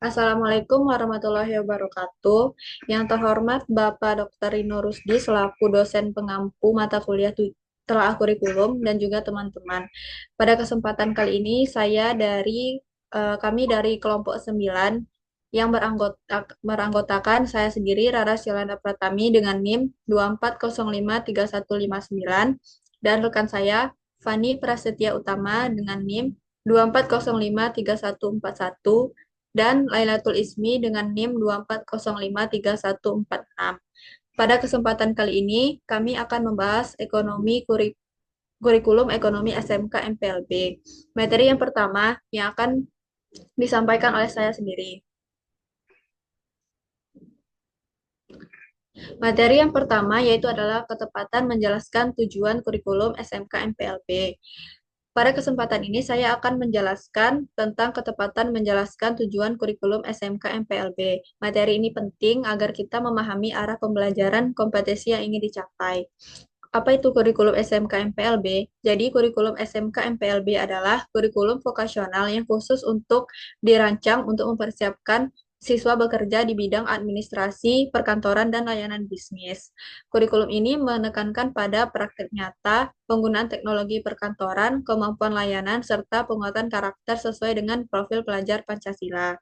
Assalamualaikum warahmatullahi wabarakatuh. Yang terhormat Bapak Dr. Rino Rusdi selaku dosen pengampu mata kuliah telah kurikulum dan juga teman-teman. Pada kesempatan kali ini kami dari kelompok 9 yang beranggotakan saya sendiri Rara Silanda Pratami dengan NIM 24053159 dan rekan saya Fani Prasetya Utama dengan NIM 24053141 dan Lailatul Ismi dengan NIM 24053146. Pada kesempatan kali ini, kami akan membahas kurikulum ekonomi SMK MPLB. Materi yang pertama yang akan disampaikan oleh saya sendiri. Materi yang pertama yaitu adalah ketepatan menjelaskan tujuan kurikulum SMK MPLB. Pada kesempatan ini saya akan menjelaskan tentang ketepatan menjelaskan tujuan kurikulum SMK MPLB. Materi ini penting agar kita memahami arah pembelajaran kompetensi yang ingin dicapai. Apa itu kurikulum SMK MPLB? Jadi kurikulum SMK MPLB adalah kurikulum vokasional yang khusus untuk dirancang untuk mempersiapkan siswa bekerja di bidang administrasi, perkantoran, dan layanan bisnis. Kurikulum ini menekankan pada praktik nyata, penggunaan teknologi perkantoran, kemampuan layanan, serta penguatan karakter sesuai dengan profil pelajar Pancasila.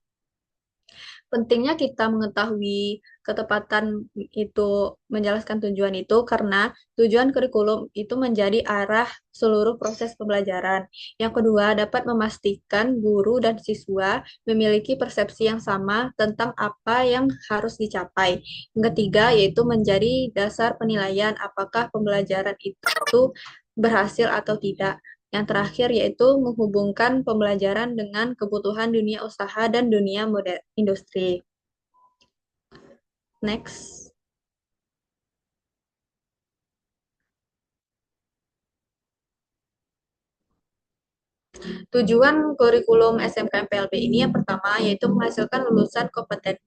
Pentingnya kita mengetahui ketepatan itu menjelaskan tujuan itu karena tujuan kurikulum itu menjadi arah seluruh proses pembelajaran. Yang kedua, dapat memastikan guru dan siswa memiliki persepsi yang sama tentang apa yang harus dicapai. Yang ketiga, yaitu menjadi dasar penilaian apakah pembelajaran itu berhasil atau tidak. Yang terakhir yaitu menghubungkan pembelajaran dengan kebutuhan dunia usaha dan dunia industri. Next. Tujuan kurikulum SMK PLB ini yang pertama yaitu menghasilkan lulusan kompeten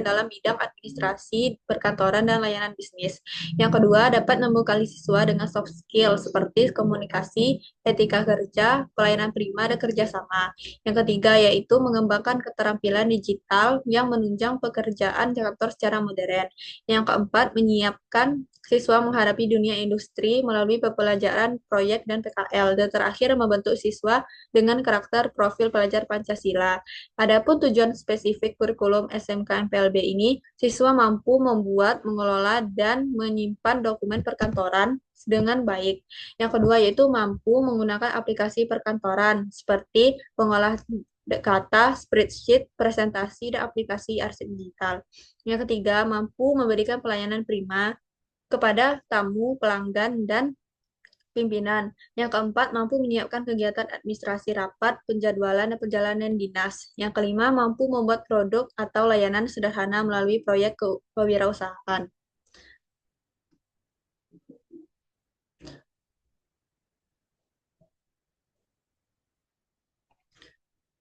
dalam bidang administrasi, perkantoran, dan layanan bisnis. Yang kedua, dapat membekali siswa dengan soft skill seperti komunikasi, etika kerja, pelayanan prima, dan kerjasama. Yang ketiga, yaitu mengembangkan keterampilan digital yang menunjang pekerjaan kantor secara modern. Yang keempat, menyiapkan siswa menghadapi dunia industri melalui pembelajaran proyek dan PKL. Dan terakhir, membentuk siswa dengan karakter profil pelajar Pancasila. Adapun tujuan spesifik kurikulum SMK MPLB ini, siswa mampu membuat, mengelola, dan menyimpan dokumen perkantoran dengan baik. Yang kedua yaitu mampu menggunakan aplikasi perkantoran seperti pengolah kata, spreadsheet, presentasi, dan aplikasi arsip digital. Yang ketiga, mampu memberikan pelayanan prima kepada tamu, pelanggan, dan pimpinan. Yang keempat, mampu menyiapkan kegiatan administrasi rapat, penjadwalan, dan perjalanan dinas. Yang kelima, mampu membuat produk atau layanan sederhana melalui proyek kewirausahaan.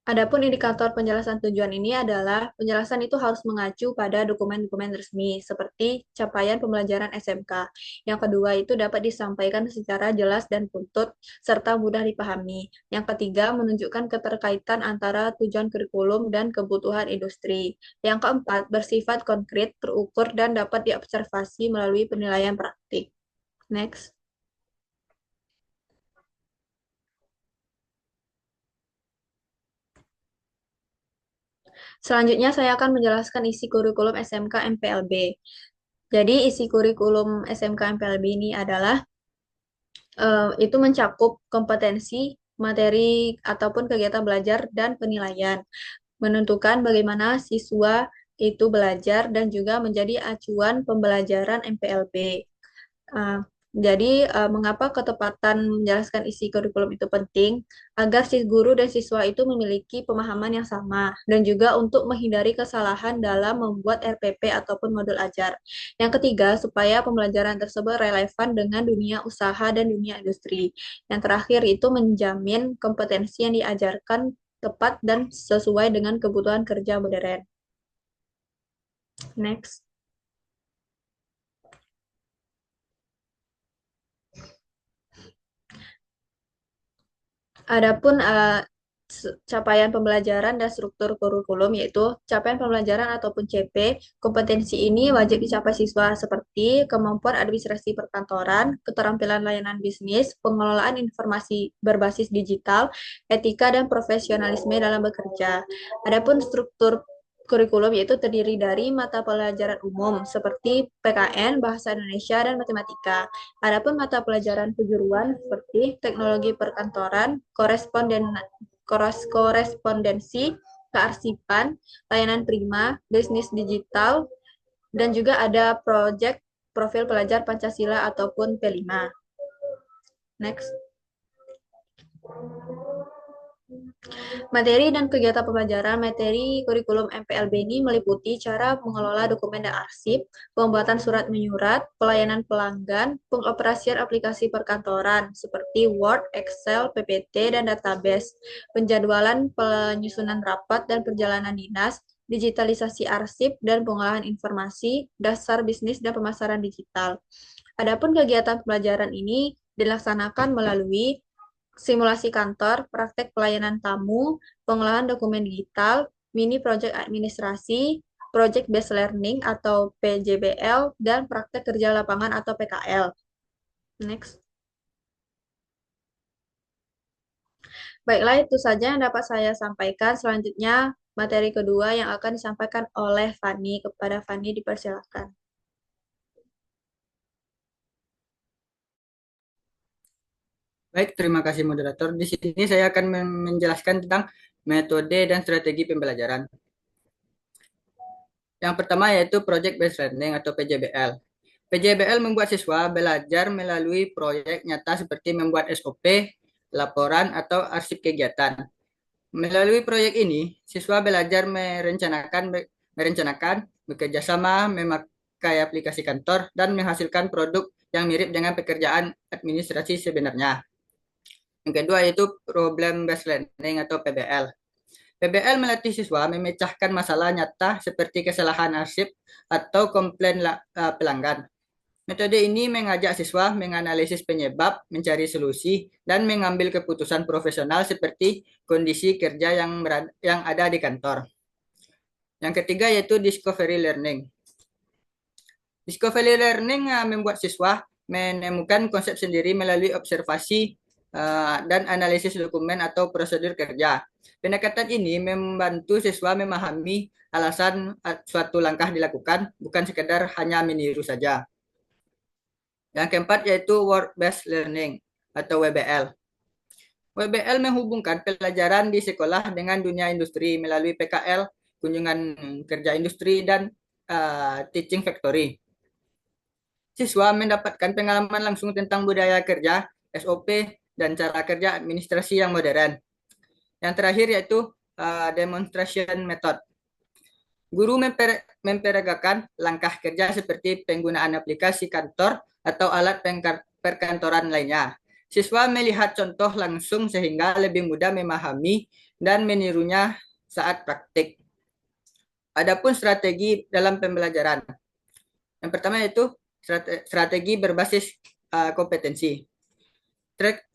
Adapun indikator penjelasan tujuan ini adalah penjelasan itu harus mengacu pada dokumen-dokumen resmi seperti capaian pembelajaran SMK. Yang kedua itu dapat disampaikan secara jelas dan buntut serta mudah dipahami. Yang ketiga menunjukkan keterkaitan antara tujuan kurikulum dan kebutuhan industri. Yang keempat bersifat konkret, terukur dan dapat diobservasi melalui penilaian praktik. Next. Selanjutnya saya akan menjelaskan isi kurikulum SMK MPLB. Jadi isi kurikulum SMK MPLB ini adalah itu mencakup kompetensi, materi ataupun kegiatan belajar dan penilaian, menentukan bagaimana siswa itu belajar dan juga menjadi acuan pembelajaran MPLB. Uh, jadi, mengapa ketepatan menjelaskan isi kurikulum itu penting? Agar si guru dan siswa itu memiliki pemahaman yang sama, dan juga untuk menghindari kesalahan dalam membuat RPP ataupun modul ajar. Yang ketiga, supaya pembelajaran tersebut relevan dengan dunia usaha dan dunia industri. Yang terakhir itu menjamin kompetensi yang diajarkan tepat dan sesuai dengan kebutuhan kerja modern. Next. Adapun capaian pembelajaran dan struktur kurikulum, yaitu capaian pembelajaran ataupun CP. Kompetensi ini wajib dicapai siswa seperti kemampuan administrasi perkantoran, keterampilan layanan bisnis, pengelolaan informasi berbasis digital, etika dan profesionalisme dalam bekerja. Adapun struktur kurikulum yaitu terdiri dari mata pelajaran umum seperti PKN, Bahasa Indonesia, dan Matematika. Adapun mata pelajaran kejuruan seperti teknologi perkantoran, korespondensi, kearsipan, layanan prima, bisnis digital, dan juga ada proyek profil pelajar Pancasila ataupun P5. Next. Materi dan kegiatan pembelajaran materi kurikulum MPLB ini meliputi cara mengelola dokumen dan arsip, pembuatan surat menyurat, pelayanan pelanggan, pengoperasian aplikasi perkantoran seperti Word, Excel, PPT, dan database, penjadwalan penyusunan rapat dan perjalanan dinas, digitalisasi arsip dan pengolahan informasi, dasar bisnis dan pemasaran digital. Adapun kegiatan pembelajaran ini dilaksanakan melalui simulasi kantor, praktek pelayanan tamu, pengolahan dokumen digital, mini project administrasi, project based learning atau PJBL, dan praktek kerja lapangan atau PKL. Next. Baiklah, itu saja yang dapat saya sampaikan. Selanjutnya, materi kedua yang akan disampaikan oleh Fani. Kepada Fani, dipersilakan. Baik, terima kasih moderator. Di sini saya akan menjelaskan tentang metode dan strategi pembelajaran. Yang pertama yaitu Project Based Learning atau PJBL. PJBL membuat siswa belajar melalui proyek nyata seperti membuat SOP, laporan, atau arsip kegiatan. Melalui proyek ini, siswa belajar merencanakan, bekerja sama, memakai aplikasi kantor, dan menghasilkan produk yang mirip dengan pekerjaan administrasi sebenarnya. Yang kedua yaitu Problem Based Learning atau PBL. PBL melatih siswa memecahkan masalah nyata seperti kesalahan arsip atau komplain pelanggan. Metode ini mengajak siswa menganalisis penyebab, mencari solusi, dan mengambil keputusan profesional seperti kondisi kerja yang ada di kantor. Yang ketiga yaitu Discovery Learning. Discovery Learning membuat siswa menemukan konsep sendiri melalui observasi dan analisis dokumen atau prosedur kerja. Pendekatan ini membantu siswa memahami alasan suatu langkah dilakukan, bukan sekedar hanya meniru saja. Yang keempat yaitu Work-Based Learning atau WBL. WBL menghubungkan pelajaran di sekolah dengan dunia industri melalui PKL, kunjungan kerja industri, dan teaching factory. Siswa mendapatkan pengalaman langsung tentang budaya kerja, SOP, dan cara kerja administrasi yang modern. Yang terakhir yaitu demonstration method. Guru memperagakan langkah kerja seperti penggunaan aplikasi kantor atau alat perkantoran lainnya. Siswa melihat contoh langsung sehingga lebih mudah memahami dan menirunya saat praktik. Adapun strategi dalam pembelajaran. Yang pertama yaitu strategi berbasis kompetensi.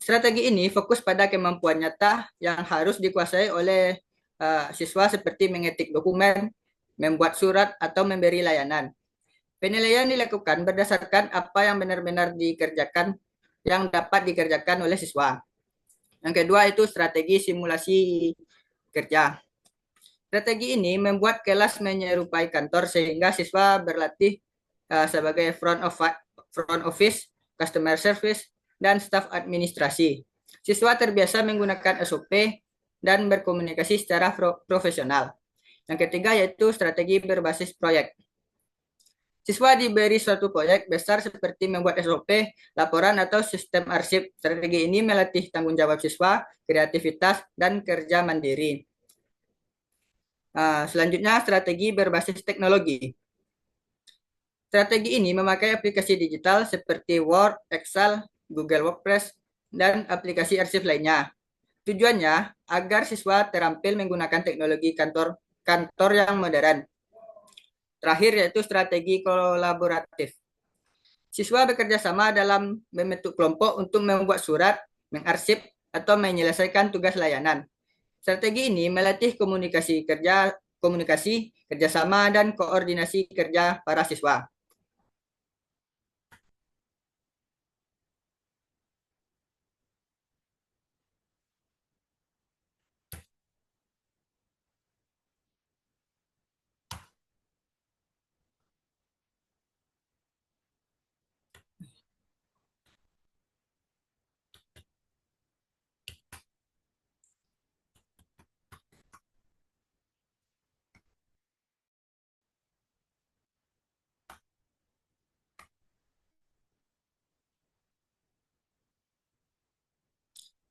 Strategi ini fokus pada kemampuan nyata yang harus dikuasai oleh siswa seperti mengetik dokumen, membuat surat, atau memberi layanan. Penilaian dilakukan berdasarkan apa yang benar-benar dikerjakan, yang dapat dikerjakan oleh siswa. Yang kedua itu strategi simulasi kerja. Strategi ini membuat kelas menyerupai kantor sehingga siswa berlatih sebagai front office, customer service, dan staf administrasi. Siswa terbiasa menggunakan SOP dan berkomunikasi secara profesional. Yang ketiga yaitu strategi berbasis proyek. Siswa diberi suatu proyek besar seperti membuat SOP, laporan, atau sistem arsip. Strategi ini melatih tanggung jawab siswa, kreativitas, dan kerja mandiri. Selanjutnya, strategi berbasis teknologi. Strategi ini memakai aplikasi digital seperti Word, Excel, Google Workspace, dan aplikasi arsip lainnya. Tujuannya agar siswa terampil menggunakan teknologi kantor yang modern. Terakhir yaitu strategi kolaboratif. Siswa bekerja sama dalam membentuk kelompok untuk membuat surat, mengarsip, atau menyelesaikan tugas layanan. Strategi ini melatih komunikasi, kerjasama, dan koordinasi kerja para siswa.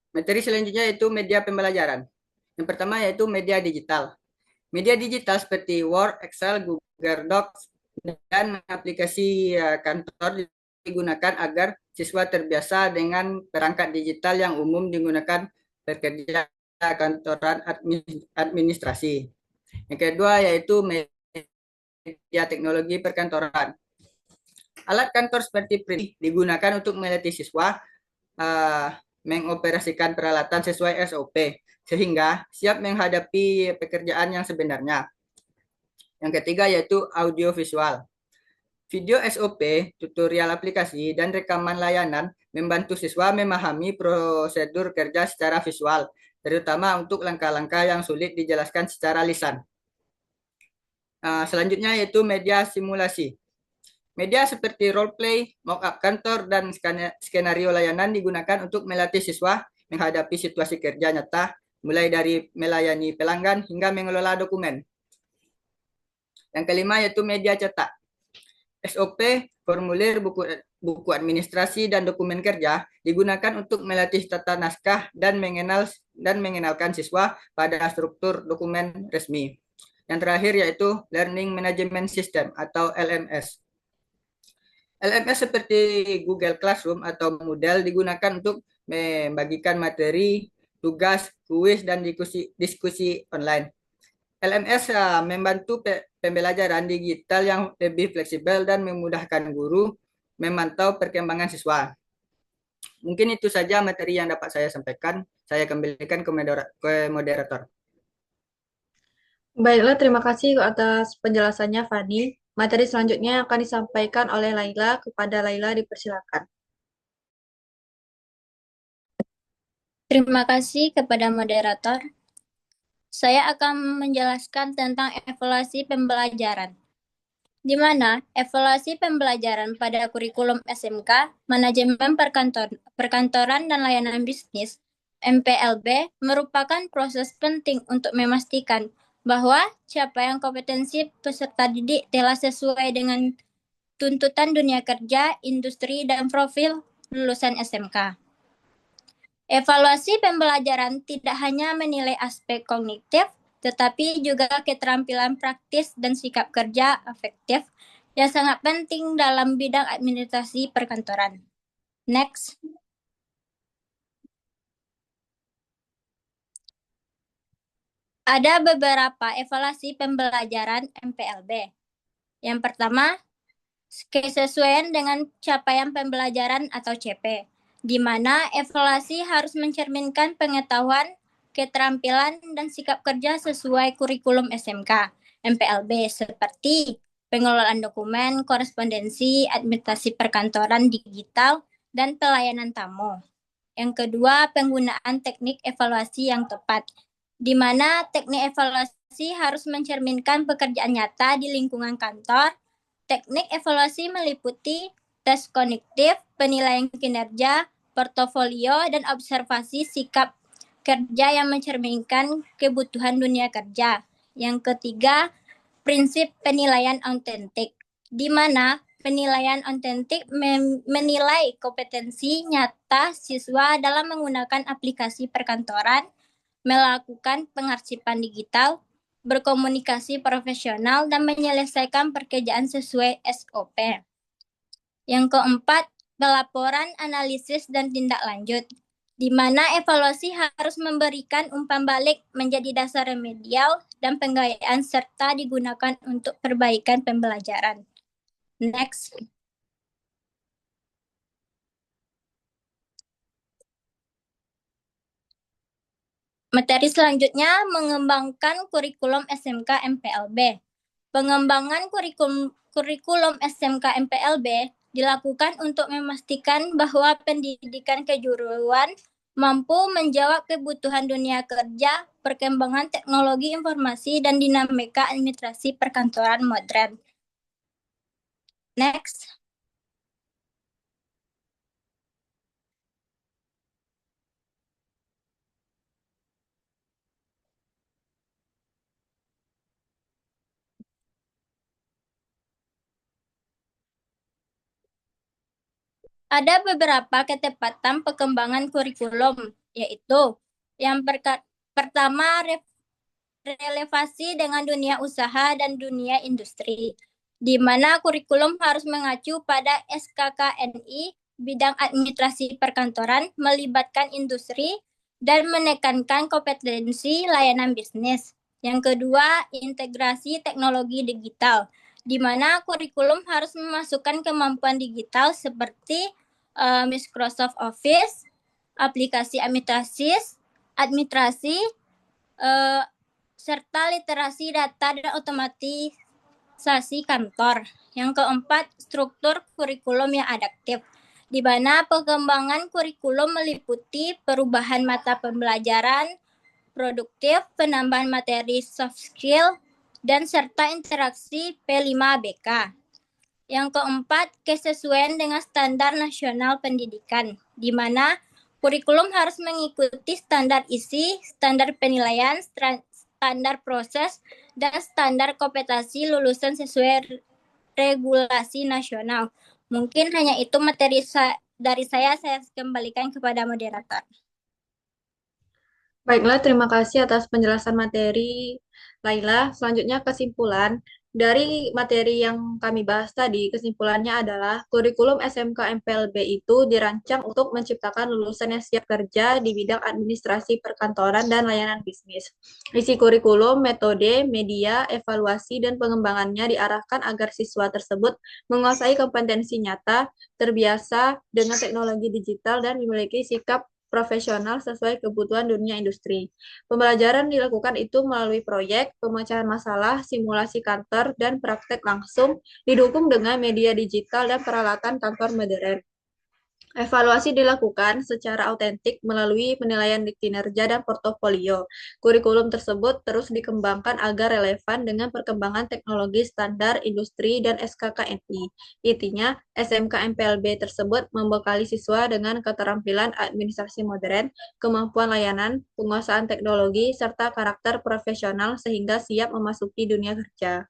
Materi selanjutnya yaitu media pembelajaran. Yang pertama yaitu media digital. Media digital seperti Word, Excel, Google Docs, dan aplikasi kantor digunakan agar siswa terbiasa dengan perangkat digital yang umum digunakan pekerja kantoran administrasi. Yang kedua yaitu media teknologi perkantoran. Alat kantor seperti print digunakan untuk melatih siswa uh, mengoperasikan peralatan sesuai SOP sehingga siap menghadapi pekerjaan yang sebenarnya. Yang ketiga yaitu audiovisual. Video SOP, tutorial aplikasi, dan rekaman layanan membantu siswa memahami prosedur kerja secara visual, terutama untuk langkah-langkah yang sulit dijelaskan secara lisan. Selanjutnya yaitu media simulasi. Media seperti role play, mock-up kantor, dan skenario layanan digunakan untuk melatih siswa menghadapi situasi kerja nyata, mulai dari melayani pelanggan hingga mengelola dokumen. Yang kelima yaitu media cetak. SOP, formulir, buku administrasi, dan dokumen kerja digunakan untuk melatih tata naskah dan mengenalkan siswa pada struktur dokumen resmi. Yang terakhir yaitu Learning Management System atau LMS. LMS seperti Google Classroom atau Moodle digunakan untuk membagikan materi, tugas, kuis, dan diskusi online. LMS membantu pembelajaran digital yang lebih fleksibel dan memudahkan guru memantau perkembangan siswa. Mungkin itu saja materi yang dapat saya sampaikan. Saya kembalikan ke moderator. Baiklah, terima kasih atas penjelasannya, Fani. Materi selanjutnya akan disampaikan oleh Laila. Kepada Laila dipersilakan. Terima kasih kepada moderator. Saya akan menjelaskan tentang evaluasi pembelajaran, di mana evaluasi pembelajaran pada kurikulum SMK, Manajemen Perkantoran dan Layanan Bisnis, MPLB, merupakan proses penting untuk memastikan bahwa capaian kompetensi peserta didik telah sesuai dengan tuntutan dunia kerja, industri, dan profil lulusan SMK. Evaluasi pembelajaran tidak hanya menilai aspek kognitif, tetapi juga keterampilan praktis dan sikap kerja efektif yang sangat penting dalam bidang administrasi perkantoran. Next. Ada beberapa evaluasi pembelajaran MPLB. Yang pertama, kesesuaian dengan capaian pembelajaran atau CP, di mana evaluasi harus mencerminkan pengetahuan, keterampilan, dan sikap kerja sesuai kurikulum SMK, MPLB, seperti pengelolaan dokumen, korespondensi, administrasi perkantoran digital, dan pelayanan tamu. Yang kedua, penggunaan teknik evaluasi yang tepat, di mana teknik evaluasi harus mencerminkan pekerjaan nyata di lingkungan kantor. Teknik evaluasi meliputi tes kognitif, penilaian kinerja, portofolio, dan observasi sikap kerja yang mencerminkan kebutuhan dunia kerja. Yang ketiga, prinsip penilaian autentik, di mana penilaian autentik menilai kompetensi nyata siswa dalam menggunakan aplikasi perkantoran, melakukan pengarsipan digital, berkomunikasi profesional, dan menyelesaikan pekerjaan sesuai SOP. Yang keempat, pelaporan, analisis, dan tindak lanjut, di mana evaluasi harus memberikan umpan balik menjadi dasar remedial dan penggayaan serta digunakan untuk perbaikan pembelajaran. Next. Materi selanjutnya mengembangkan kurikulum SMK MPLB. Pengembangan kurikulum SMK MPLB dilakukan untuk memastikan bahwa pendidikan kejuruan mampu menjawab kebutuhan dunia kerja, perkembangan teknologi informasi, dan dinamika administrasi perkantoran modern. Next. Ada beberapa ketepatan perkembangan kurikulum, yaitu yang pertama relevasi dengan dunia usaha dan dunia industri, di mana kurikulum harus mengacu pada SKKNI bidang administrasi perkantoran, melibatkan industri, dan menekankan kompetensi layanan bisnis. Yang kedua, integrasi teknologi digital, di mana kurikulum harus memasukkan kemampuan digital seperti Microsoft Office, aplikasi administrasi, serta literasi data dan otomatisasi kantor. Yang keempat, struktur kurikulum yang adaptif, di mana pengembangan kurikulum meliputi perubahan mata pembelajaran, produktif, penambahan materi soft skill, dan serta interaksi P5BK. Yang keempat, kesesuaian dengan standar nasional pendidikan, di mana kurikulum harus mengikuti standar isi, standar penilaian, standar proses, dan standar kompetensi lulusan sesuai regulasi nasional. Mungkin hanya itu materi dari saya kembalikan kepada moderator. Baiklah, terima kasih atas penjelasan materi Laila. Selanjutnya kesimpulan. Dari materi yang kami bahas tadi, kesimpulannya adalah kurikulum SMK MPLB itu dirancang untuk menciptakan lulusan yang siap kerja di bidang administrasi perkantoran dan layanan bisnis. Isi kurikulum, metode, media, evaluasi, dan pengembangannya diarahkan agar siswa tersebut menguasai kompetensi nyata, terbiasa dengan teknologi digital, dan memiliki sikap profesional sesuai kebutuhan dunia industri. Pembelajaran dilakukan itu melalui proyek, pemecahan masalah, simulasi kantor, dan praktek langsung, didukung dengan media digital dan peralatan kantor modern. Evaluasi dilakukan secara autentik melalui penilaian kinerja dan portofolio. Kurikulum tersebut terus dikembangkan agar relevan dengan perkembangan teknologi standar industri dan SKKNI. Intinya, SMK MPLB tersebut membekali siswa dengan keterampilan administrasi modern, kemampuan layanan, penguasaan teknologi, serta karakter profesional sehingga siap memasuki dunia kerja.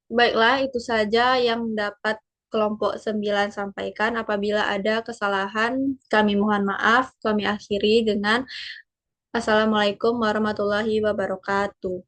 Baiklah, itu saja yang dapat kelompok 9 sampaikan. Apabila ada kesalahan, kami mohon maaf. Kami akhiri dengan Assalamualaikum warahmatullahi wabarakatuh.